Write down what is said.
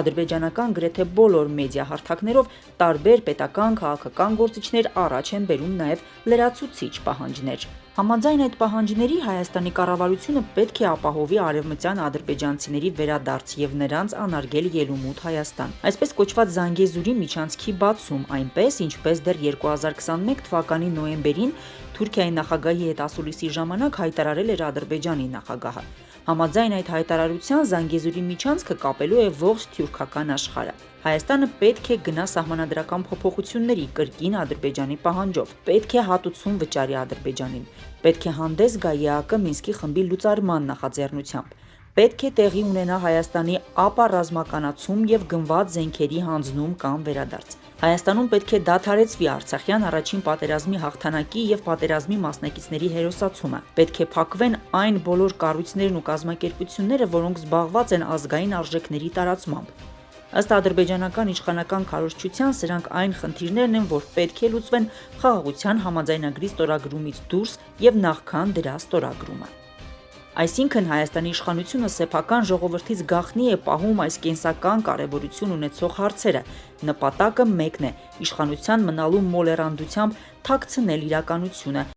Ադրբեջանական գրեթե բոլոր մեդիա հարթակներով տարբեր պետական քաղաքական գործիչներ առաջ են բերում նաև լրացուցիչ պահանջներ։ Համաձայն այդ պահանջների Հայաստանի կառավարությունը պետք է ապահովի արևմտյան ադրբեջանցիների վերադարձ եւ նրանց անարգել ելումուտ Հայաստան։ Այսպես կոչված Զանգեզուրի միջանցքի բացում, այնպես ինչպես դեռ 2021 թվականի նոյեմբերին Թուրքիայի նախագահի հետ ասուլիսի ժամանակ հայտարարել էր Ադրբեջանի նախագահը։ Համաձայն այդ հայտարարության Զանգեզուրի միջանցքը կապելու է ողջ թյուրքական աշխարհը։ Հայաստանը պետք է գնա սահմանադրական փոփոխությունների կրկին Ադրբեջանի պահանջով, պետք է հատուցում վճարի Ադրբեջանին, պետք է հանդես գա ԵԱԿ Մինսկի խմբի լուծարման նախաձեռնությամբ, պետք է տեղի ունենա Հայաստանի ապառազմականացում եւ գնված զենքերի հանձնում կամ վերադարձ։ Հայաստանում պետք է դադարեցվի Արցախյան առաջին պատերազմի հաղթանակի եւ պատերազմի մասնակիցների հերոսացումը։ Պետք է փակվեն այն բոլոր կառույցներն ու կազմակերպությունները, որոնք զբաղված են ազգային արժեքների տարածմամբ։ Ըստ ադրբեջանական իշխանական քարոզչության սրանք այն խնդիրներն են, որ պետք է լուծվեն խաղաղության համաձայնագրի ստորագրումից դուրս եւ նախքան դրա ստորագրումը։ Այսինքն Հայաստանի իշխանությունը սեփական ժողովրդից գաղտնի է պահում այս կենսական կարևորություն ունեցող հարցերը։ Նպատակը մեկն է՝ իշխանության մնալու մոլեռանդությամբ թաքցնել իրականությունը